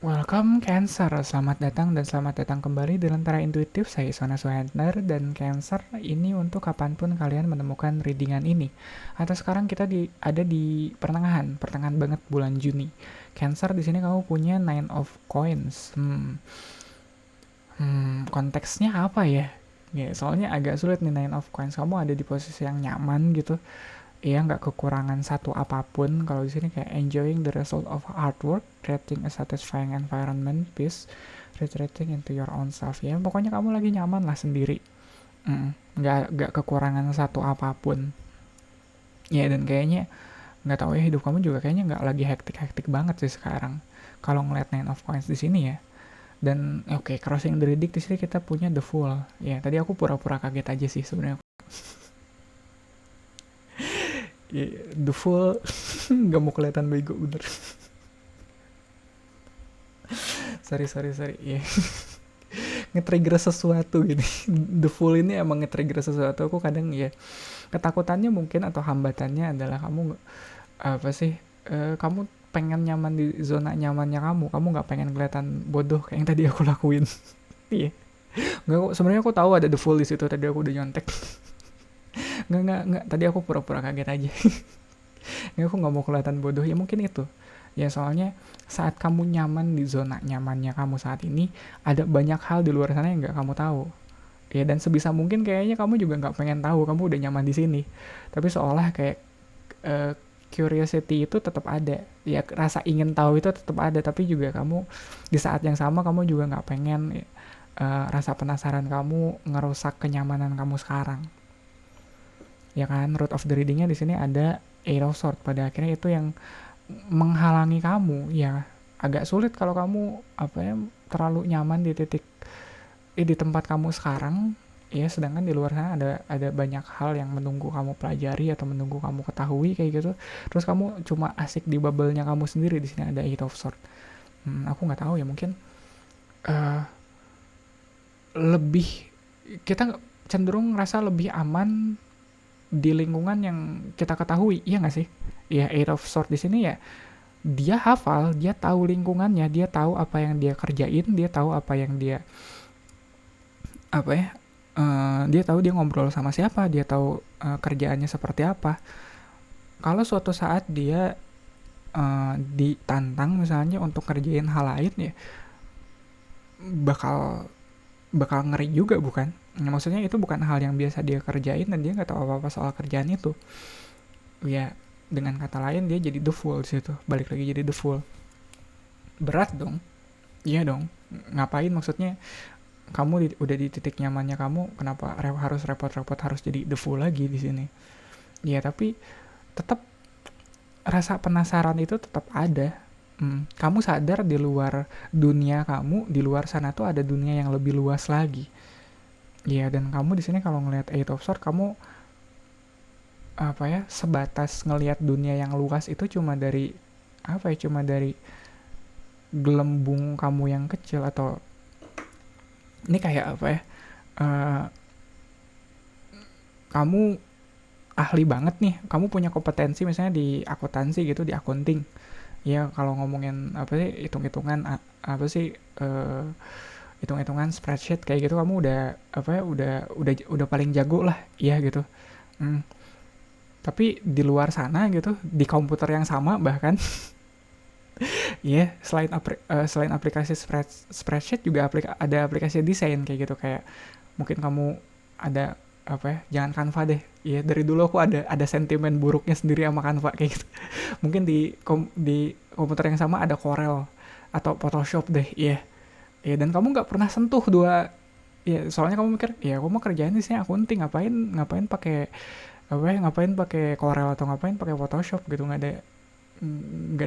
Welcome Cancer, selamat datang dan selamat datang kembali di Lentera Intuitif. Saya Iswana Suhendner dan Cancer ini untuk kapanpun kalian menemukan readingan ini. Atau sekarang kita ada di pertengahan banget bulan Juni. Cancer di sini kamu punya Nine of Coins. Konteksnya apa ya? Ya, soalnya agak sulit nih Nine of Coins. Kamu ada di posisi yang nyaman gitu. Iya, nggak kekurangan satu apapun. Kalau di sini kayak enjoying the result of hard work, creating a satisfying environment, peace, retreating into your own self. Ya, pokoknya kamu lagi nyaman lah sendiri. Nggak kekurangan satu apapun. Ya, dan kayaknya nggak tahu ya, hidup kamu juga kayaknya nggak lagi hektik-hektik banget sih sekarang. Kalau ngeliat Nine of Coins di sini ya. Dan oke, crossing the Ridic di sini kita punya the Fool. Ya, tadi aku pura-pura kaget aja sih sebenarnya. Ya, the Fool nggak mau kelihatan bego bener. Sorry. Ya, nge-trigger sesuatu gini. The Fool ini emang nge-trigger sesuatu. Aku kadang ya ketakutannya mungkin atau hambatannya adalah kamu apa sih? Kamu pengen nyaman di zona nyamannya kamu nggak pengen kelihatan bodoh kayak yang tadi aku lakuin. Iya. Nggak, sebenarnya aku tahu ada The Fool di situ, tadi aku udah nyontek. Nggak, tadi aku pura-pura kaget aja. Nggak, aku nggak mau kelihatan bodoh, ya mungkin itu. Ya soalnya saat kamu nyaman di zona nyamannya kamu saat ini, ada banyak hal di luar sana yang nggak kamu tahu. Ya, dan sebisa mungkin kayaknya kamu juga nggak pengen tahu kamu udah nyaman di sini. Tapi seolah kayak uh, curiosity itu tetap ada. Ya, rasa ingin tahu itu tetap ada, tapi juga kamu di saat yang sama kamu juga nggak pengen rasa penasaran kamu ngerusak kenyamanan kamu sekarang. Ya kan, root of the readingnya di sini ada Eight of Swords. Pada akhirnya itu yang menghalangi kamu. Ya, agak sulit kalau kamu terlalu nyaman di titik di tempat kamu sekarang, ya, sedangkan di luar sana ada banyak hal yang menunggu kamu pelajari atau menunggu kamu ketahui kayak gitu. Terus kamu cuma asik di bubble-nya kamu sendiri. Di sini ada Eight of Swords. Aku nggak tahu ya, mungkin uh, lebih kita cenderung ngerasa lebih aman di lingkungan yang kita ketahui, iya nggak sih? Ya, Eight of Swords di sini ya, dia hafal, dia tahu lingkungannya, dia tahu apa yang dia kerjain, dia tahu apa yang dia apa ya dia tahu dia ngobrol sama siapa, dia tahu kerjaannya seperti apa. Kalau suatu saat dia ditantang misalnya untuk kerjain hal lain, ya bakal bakal ngeri juga, bukan? Nah, maksudnya itu bukan hal yang biasa dia kerjain dan dia nggak tahu apa-apa soal kerjaan itu. Ya, dengan kata lain dia jadi the fool di situ. Balik lagi jadi the fool. Berat dong. Iya dong. Ngapain, maksudnya kamu udah di titik nyamannya kamu, kenapa harus repot-repot harus jadi the fool lagi di sini? Ya, tapi tetap rasa penasaran itu tetap ada. Kamu sadar di luar dunia kamu, di luar sana tuh ada dunia yang lebih luas lagi. Ya, dan kamu di sini kalau ngelihat Eight of Swords, kamu sebatas ngelihat dunia yang luas itu cuma dari cuma dari gelembung kamu yang kecil. Atau ini kayak uh, kamu ahli banget nih, kamu punya kompetensi misalnya di akuntansi gitu, di accounting. Ya, kalau ngomongin hitung-hitungan uh, hitung-hitungan spreadsheet kayak gitu, kamu udah udah paling jago lah, ya gitu. Hmm. Tapi di luar sana gitu, di komputer yang sama bahkan, ya, selain aplikasi spreadsheet juga ada aplikasi desain kayak gitu. Kayak mungkin kamu ada jangan Canva deh. Ya, dari dulu aku ada sentimen buruknya sendiri sama Canva kayak gitu. Mungkin di komputer yang sama ada Corel atau Photoshop deh. Iya. Ya, dan kamu nggak pernah sentuh dua. Ya, soalnya kamu mikir, ya aku mau kerjain di sini akunting, ngapain pakai ngapain pakai Corel atau ngapain pakai Photoshop gitu, nggak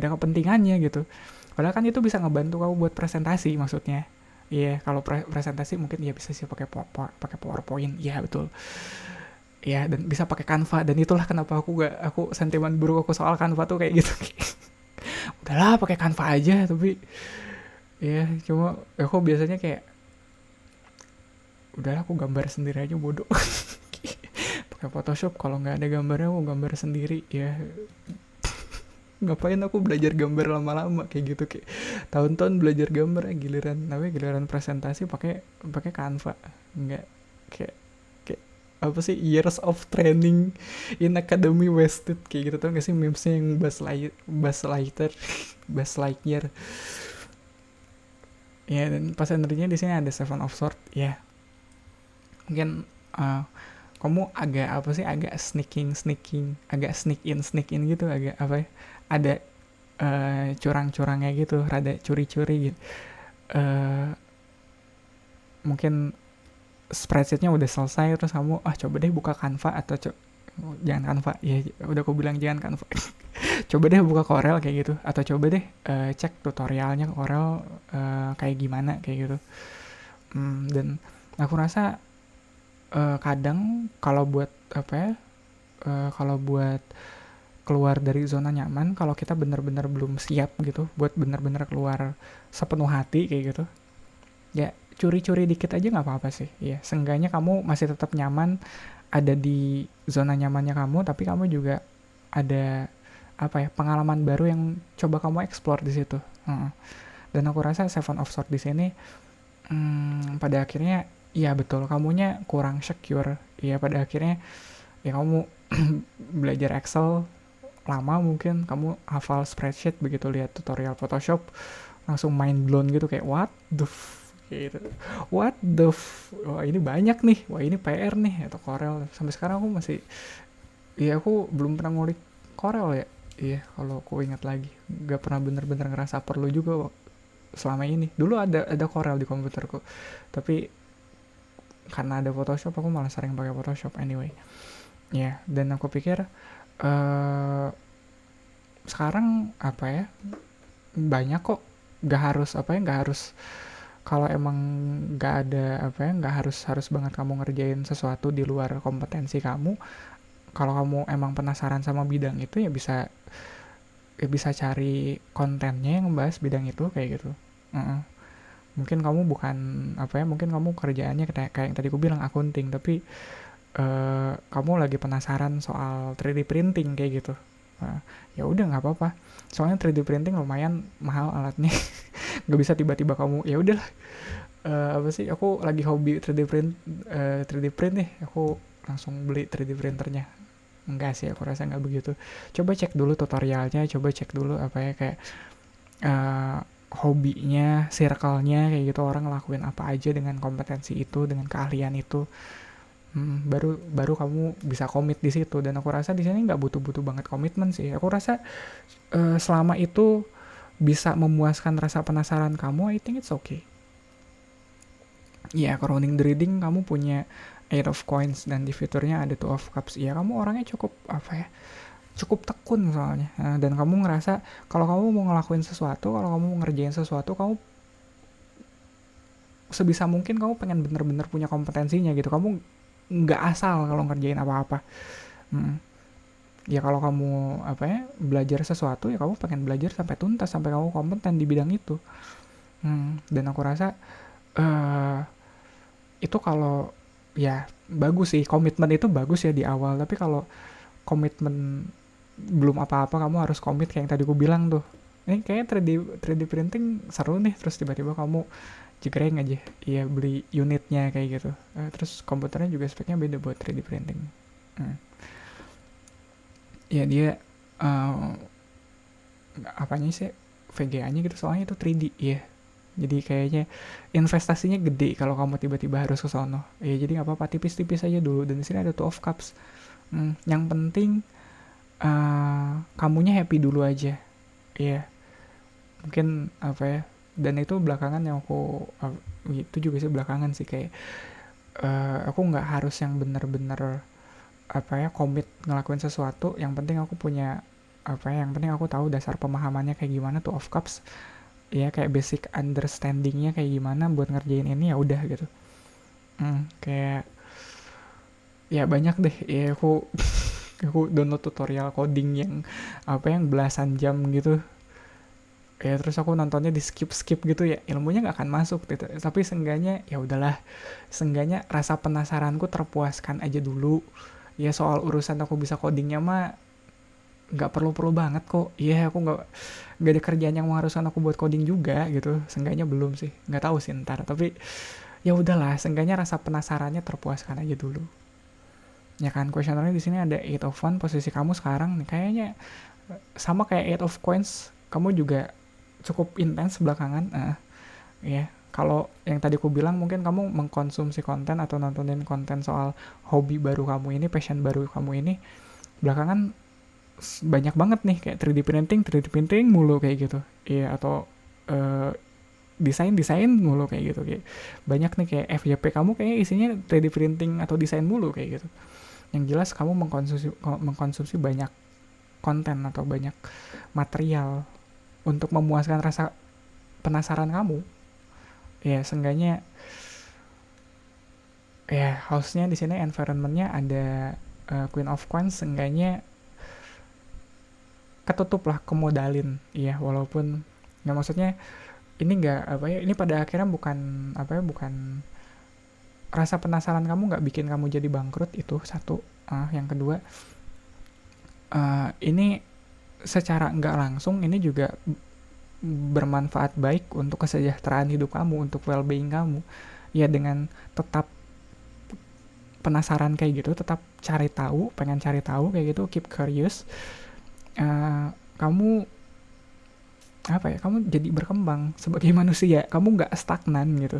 ada kepentingannya gitu. Padahal kan itu bisa ngebantu kamu buat presentasi, maksudnya. Iya, kalau presentasi mungkin ya bisa sih pakai PowerPoint. Iya, betul. Iya, dan bisa pakai Canva, dan itulah kenapa aku sentimen buruk aku soal Canva tuh kayak gitu. Udahlah, pakai Canva aja. Tapi ya, cuma aku biasanya kayak udahlah, aku gambar sendiri aja, bodoh. Pakai Photoshop, kalau nggak ada gambarnya aku gambar sendiri ya. Ngapain aku belajar gambar lama-lama kayak gitu, kayak tahun-tahun belajar gambar, giliran presentasi pakai pakai Canva. Enggak, kayak kayak apa sih, years of training in academy wasted kayak gitu. Tau gak sih memesnya yang Buzz Lightyear. Ya, dan pas energinya di sini ada Seven of Swords ya. Mungkin uh, kamu agak apa sih, agak sneaking, agak sneak in gitu, agak apa ya, ada curang-curangnya gitu, rada curi-curi gitu. uh, Mungkin spreadsheetnya udah selesai, terus kamu coba deh buka Canva, atau jangan Canva ya, udah aku bilang jangan Canva. Coba deh buka Corel kayak gitu, atau coba deh cek tutorialnya Corel kayak gimana kayak gitu. Dan aku rasa kadang kalau buat apa ya, kalau buat keluar dari zona nyaman, kalau kita benar-benar belum siap gitu buat benar-benar keluar sepenuh hati kayak gitu, ya curi-curi dikit aja nggak apa-apa sih ya. Seenggaknya kamu masih tetap nyaman, ada di zona nyamannya kamu, tapi kamu juga ada apa ya, pengalaman baru yang coba kamu explore di situ. Dan aku rasa Seven of Swords di sini pada akhirnya ya betul, kamunya kurang secure ya. Pada akhirnya ya kamu belajar Excel lama, mungkin kamu hafal spreadsheet, begitu lihat tutorial Photoshop langsung mind blown gitu, kayak what the gitu, wah ini banyak nih, wah ini PR nih, atau Corel. Sampai sekarang aku masih, iya aku belum pernah ngulik Corel ya. Iya, kalau aku ingat lagi gak pernah bener-bener ngerasa perlu juga selama ini. Dulu ada Corel di komputerku, tapi karena ada Photoshop aku malah sering pakai Photoshop anyway ya. Dan aku pikir sekarang apa ya, banyak kok, gak harus kalau emang gak ada apa ya, gak harus banget kamu ngerjain sesuatu di luar kompetensi kamu. Kalau kamu emang penasaran sama bidang itu, ya bisa cari kontennya yang membahas bidang itu kayak gitu. Mungkin kamu bukan apa ya, mungkin kamu kerjaannya kayak yang tadi aku bilang akunting, tapi kamu lagi penasaran soal 3D printing kayak gitu. Ya udah nggak apa-apa, soalnya 3D printing lumayan mahal alatnya. Nggak bisa tiba-tiba kamu ya udahlah, apa sih, aku lagi hobi 3D print nih, aku langsung beli 3D printernya. Enggak sih, aku rasa nggak begitu. Coba cek dulu tutorialnya, coba cek dulu apa ya, kayak hobinya, circle-nya kayak gitu, orang ngelakuin apa aja dengan kompetensi itu, dengan keahlian itu. Baru kamu bisa komit di situ. Dan aku rasa di sini nggak butuh banget komitmen sih. Aku rasa selama itu bisa memuaskan rasa penasaran kamu, I think it's okay. Ya, crowning the reading kamu punya Eight of Coins, dan di fiturnya ada Two of Cups. Ya, kamu orangnya cukup apa ya, cukup tekun soalnya. Dan kamu ngerasa kalau kamu mau ngelakuin sesuatu, kalau kamu mau ngerjain sesuatu, kamu sebisa mungkin kamu pengen bener-bener punya kompetensinya gitu. Kamu nggak asal kalau ngerjain apa-apa. Ya kalau kamu apa ya, belajar sesuatu, ya kamu pengen belajar sampai tuntas, sampai kamu kompeten di bidang itu. Dan aku rasa itu kalau ya bagus sih, komitmen itu bagus ya di awal. Tapi kalau komitmen belum apa-apa, kamu harus komit kayak yang tadi aku bilang tuh. Ini kayaknya 3D printing seru nih, terus tiba-tiba kamu jegreng aja, ya beli unitnya kayak gitu. Terus komputernya juga speknya beda buat 3D printing. Ya dia apanya sih, VGA-nya gitu, soalnya itu 3D ya. Jadi kayaknya investasinya gede kalau kamu tiba-tiba harus ke sono. Ya jadi nggak apa-apa, tipis-tipis aja dulu. Dan di sini ada Two of Cups. Yang penting kamunya happy dulu aja. Iya. Mungkin apa ya? Dan itu belakangan yang aku itu juga sih belakangan sih, kayak aku nggak harus yang bener-bener apa ya, komit ngelakuin sesuatu. Yang penting aku punya apa ya, yang penting aku tahu dasar pemahamannya kayak gimana. Two of Cups ya, kayak basic understandingnya kayak gimana buat ngerjain ini, ya udah gitu. Kayak ya banyak deh ya, aku download tutorial coding yang apa, yang belasan jam gitu ya, terus aku nontonnya di skip gitu ya, ilmunya nggak akan masuk gitu. Tapi seenggaknya ya udahlah, seenggaknya rasa penasaranku terpuaskan aja dulu ya. Soal urusan aku bisa codingnya mah nggak perlu-perlu banget kok. Iya, aku nggak ada kerjaan yang mengharuskan aku buat coding juga gitu. Seenggaknya belum sih, nggak tahu sih ntar. Tapi ya udahlah, seenggaknya rasa penasarannya terpuaskan aja dulu. Ya kan, questionnaire di sini ada eight of one, posisi kamu sekarang nih kayaknya sama kayak eight of coins, kamu juga cukup intens belakangan. Ya, kalau yang tadi aku bilang mungkin kamu mengkonsumsi konten atau nontonin konten soal hobi baru kamu ini, passion baru kamu ini, belakangan banyak banget nih kayak 3D printing mulu kayak gitu. Iya, atau eh, desain mulu kayak gitu. Kayak banyak nih kayak FYP kamu kayak isinya 3D printing atau desain mulu kayak gitu. Yang jelas kamu mengkonsumsi banyak konten atau banyak material untuk memuaskan rasa penasaran kamu. Ya, seenggaknya ya house-nya di sini, environment-nya ada Queen of Coins, seenggaknya ketutup lah, kemodalin. Iya, walaupun nggak, maksudnya ini nggak apa ya, ini pada akhirnya bukan apa ya, bukan rasa penasaran kamu nggak bikin kamu jadi bangkrut, itu satu. Yang kedua, ini secara nggak langsung ini juga bermanfaat baik untuk kesejahteraan hidup kamu, untuk well-being kamu. Ya, dengan tetap penasaran kayak gitu, tetap pengen cari tahu kayak gitu, keep curious, kamu apa ya, kamu jadi berkembang sebagai manusia, kamu nggak stagnan gitu.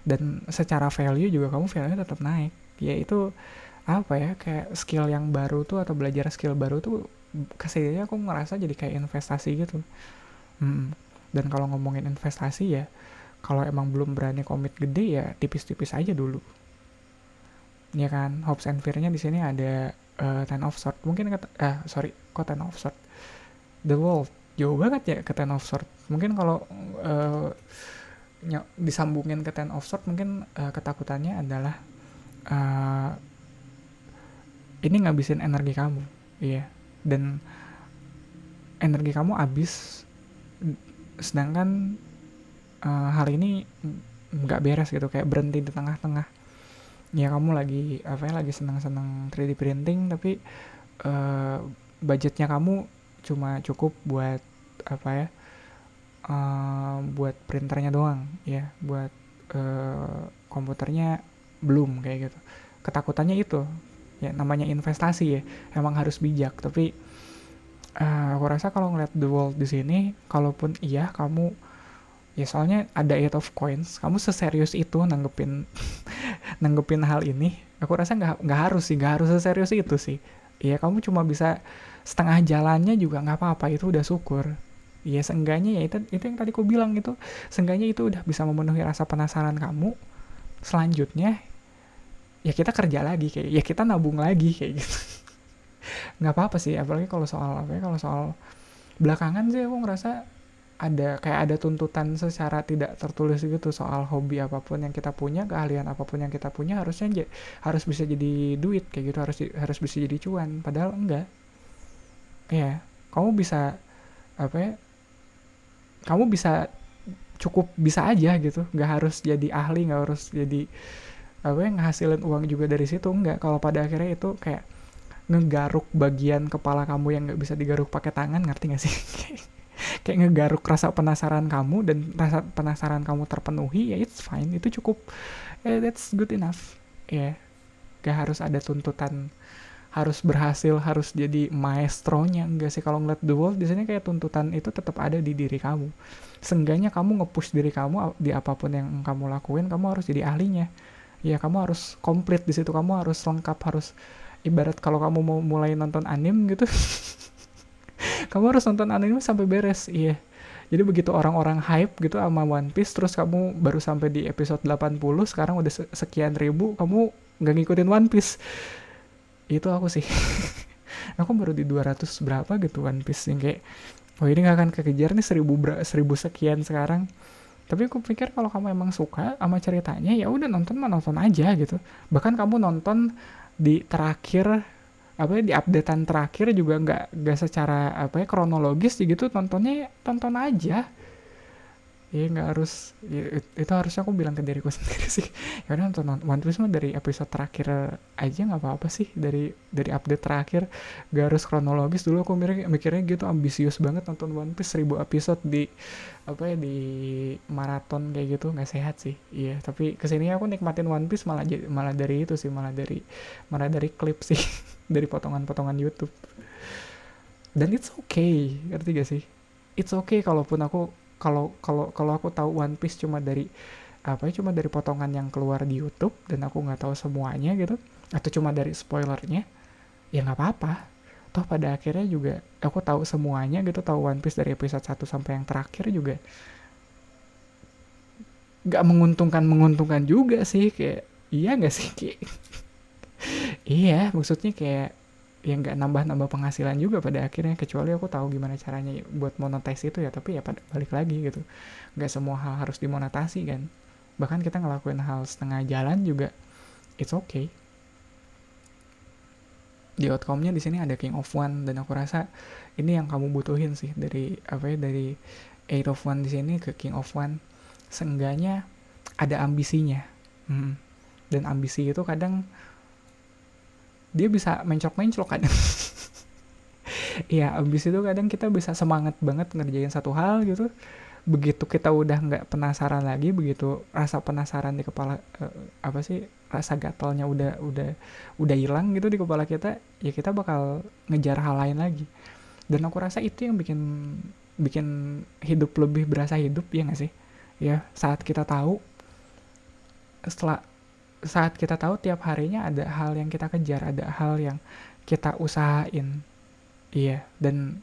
Dan secara value juga kamu value tetap naik. Ya itu apa ya, kayak skill yang baru tuh atau belajar skill baru tuh kesini aku ngerasa jadi kayak investasi gitu. Dan kalau ngomongin investasi ya, kalau emang belum berani komit gede ya tipis-tipis aja dulu. Ya kan, hopes and fear-nya di sini ada Ten of Swords. Mungkin kok Ten of Swords, The World jauh banget ya ke Ten of Swords. Mungkin kalau disambungin ke Ten of Swords, mungkin ketakutannya adalah ini ngabisin energi kamu. Iya. Dan energi kamu habis, sedangkan hal ini nggak beres gitu, kayak berhenti di tengah-tengah. Ya kamu lagi lagi senang-senang 3D printing, tapi budgetnya kamu cuma cukup buat buat printernya doang, ya, buat komputernya belum kayak gitu. Ketakutannya itu, ya namanya investasi ya, emang harus bijak. Tapi aku rasa kalau ngeliat The World di sini, kalaupun iya kamu, ya soalnya ada Eight of Coins, kamu seserius itu nanggepin hal ini, aku rasa nggak harus seserius itu sih. Iya, kamu cuma bisa setengah jalannya juga nggak apa-apa, itu udah syukur. Ya seenggaknya ya itu yang tadi aku bilang, itu seenggaknya itu udah bisa memenuhi rasa penasaran kamu. Selanjutnya ya kita kerja lagi, kayak ya kita nabung lagi kayak gitu. Nggak apa-apa sih, apalagi kalau soal belakangan sih aku ngerasa ada tuntutan secara tidak tertulis gitu soal hobi apapun yang kita punya, keahlian apapun yang kita punya harus bisa jadi duit kayak gitu, harus bisa jadi cuan. Padahal enggak. Ya, kamu bisa kamu bisa cukup bisa aja gitu, nggak harus jadi ahli, nggak harus jadi ngehasilin uang juga dari situ, enggak. Kalau pada akhirnya itu kayak ngegaruk bagian kepala kamu yang nggak bisa digaruk pakai tangan, ngerti nggak sih? Kayak ngegaruk rasa penasaran kamu, dan rasa penasaran kamu terpenuhi, ya it's fine, itu cukup, that's good enough. Ya, gak harus ada tuntutan harus berhasil, harus jadi maestronya, enggak sih. Kalau ngeliat The World di sini kayak tuntutan itu tetap ada di diri kamu. Seenggaknya kamu nge-push diri kamu di apapun yang kamu lakuin, kamu harus jadi ahlinya. Ya, kamu harus komplit di situ, kamu harus lengkap, harus ibarat kalau kamu mau mulai nonton anime gitu. Kamu harus nonton anime sampai beres. Iya. Jadi begitu orang-orang hype gitu sama One Piece, terus kamu baru sampai di episode 80, sekarang udah sekian ribu, kamu nggak ngikutin One Piece. Itu aku sih. Aku baru di 200 berapa gitu One Piece, yang kayak ini gak akan kekejar nih 1000 sekian sekarang. Tapi aku pikir kalau kamu emang suka sama ceritanya, ya udah nonton aja gitu. Bahkan kamu nonton di terakhir di updatean terakhir juga nggak secara kronologis gitu, tonton aja. Iya nggak harus itu harusnya aku bilang ke diriku sendiri sih. Ya udah nonton One Piece mah dari episode terakhir aja nggak apa-apa sih, dari update terakhir, gak harus kronologis. Dulu aku mikirnya gitu ambisius banget nonton One Piece 1000 episode di apa ya, di maraton kayak gitu, nggak sehat sih. Iya, tapi kesini aku nikmatin One Piece malah dari itu sih, malah dari klip sih, dari potongan-potongan YouTube. Dan it's okay, ngerti gak sih? It's okay kalaupun aku kalau kalau kalau aku tahu One Piece cuma dari apa ya, cuma dari potongan yang keluar di YouTube dan aku nggak tahu semuanya gitu, atau cuma dari spoilernya, ya nggak apa-apa. Toh pada akhirnya juga aku tahu semuanya gitu, tahu One Piece dari episode 1 sampai yang terakhir juga nggak menguntungkan juga sih, kayak iya nggak sih, kayak iya maksudnya kayak yang nggak nambah-nambah penghasilan juga pada akhirnya, kecuali aku tahu gimana caranya buat monetize itu ya. Tapi ya balik lagi gitu, nggak semua hal harus dimonetasi kan. Bahkan kita ngelakuin hal setengah jalan juga it's okay. Di outcome-nya di sini ada King of One, dan aku rasa ini yang kamu butuhin sih, dari apa ya, dari Eight of One di sini ke King of One. Seenggaknya ada ambisinya. Dan ambisi itu kadang dia bisa mencok-mencok kadang. Iya, ambisi itu kadang kita bisa semangat banget ngerjain satu hal gitu, begitu kita udah nggak penasaran lagi, begitu rasa penasaran di kepala, apa sih, rasa gatalnya udah hilang gitu di kepala kita, ya kita bakal ngejar hal lain lagi. Dan aku rasa itu yang bikin bikin hidup lebih berasa hidup, ya nggak sih? Ya, setelah saat kita tahu tiap harinya ada hal yang kita kejar, ada hal yang kita usahain. Iya, dan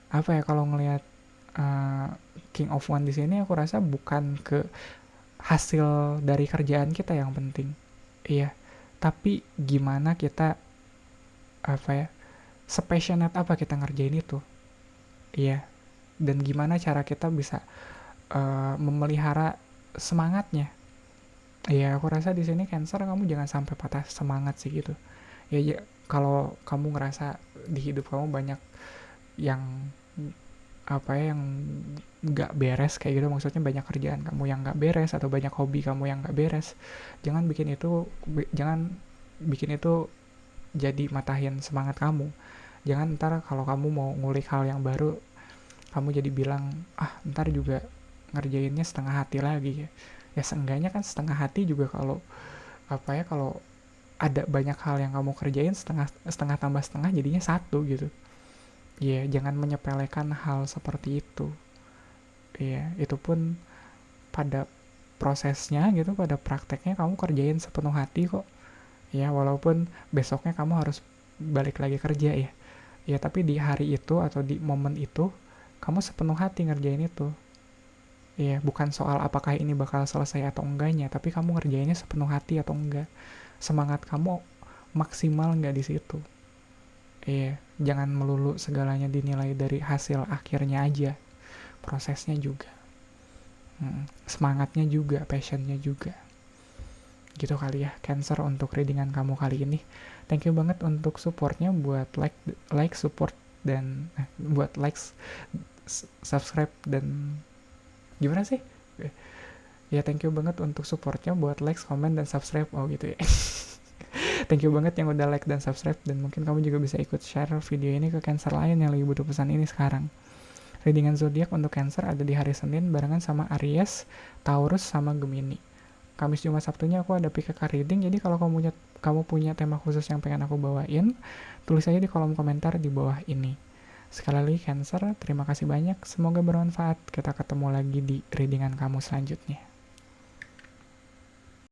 apa ya, kalau ngelihat uh, King of One di sini, aku rasa bukan ke hasil dari kerjaan kita yang penting. Iya, tapi gimana kita apa ya, sepassionate apa kita ngerjain itu. Iya, dan gimana cara kita bisa memelihara semangatnya. Iya, aku rasa di sini Cancer, kamu jangan sampai patah semangat sih gitu. Ya, ya, kalau kamu ngerasa di hidup kamu banyak yang apa ya, yang nggak beres kayak gitu, maksudnya banyak kerjaan kamu yang nggak beres atau banyak hobi kamu yang nggak beres, jangan bikin itu jadi matahin semangat kamu. Jangan ntar kalau kamu mau ngulik hal yang baru, kamu jadi bilang, ah ntar juga ngerjainnya setengah hati lagi ya. Ya seenggaknya kan setengah hati juga kalau apa ya, kalau ada banyak hal yang kamu kerjain, setengah setengah tambah setengah jadinya satu gitu. Ya, jangan menyepelekan hal seperti itu. Ya, itu pun pada prosesnya gitu, pada prakteknya kamu kerjain sepenuh hati kok. Ya, walaupun besoknya kamu harus balik lagi kerja ya. Ya, tapi di hari itu atau di momen itu, kamu sepenuh hati ngerjain itu. Ya, bukan soal apakah ini bakal selesai atau enggaknya, tapi kamu ngerjainnya sepenuh hati atau enggak. Semangat kamu maksimal enggak di situ. Iya, jangan melulu segalanya dinilai dari hasil akhirnya aja, prosesnya juga, semangatnya juga, passionnya juga. Gitu kali ya, Cancer, untuk readingan kamu kali ini. Thank you banget untuk supportnya, buat like support, dan buat likes, subscribe, dan gimana sih? Ya, thank you banget untuk supportnya, buat like, comment, dan subscribe. Oh gitu ya. Thank you banget yang udah like dan subscribe, dan mungkin kamu juga bisa ikut share video ini ke Cancer lain yang lagi butuh pesan ini sekarang. Readingan zodiak untuk Cancer ada di hari Senin barengan sama Aries, Taurus, sama Gemini. Kamis, Jumat, Sabtunya aku ada PKK reading, jadi kalau kamu punya tema khusus yang pengen aku bawain, tulis aja di kolom komentar di bawah ini. Sekali lagi Cancer, terima kasih banyak, semoga bermanfaat. Kita ketemu lagi di readingan kamu selanjutnya.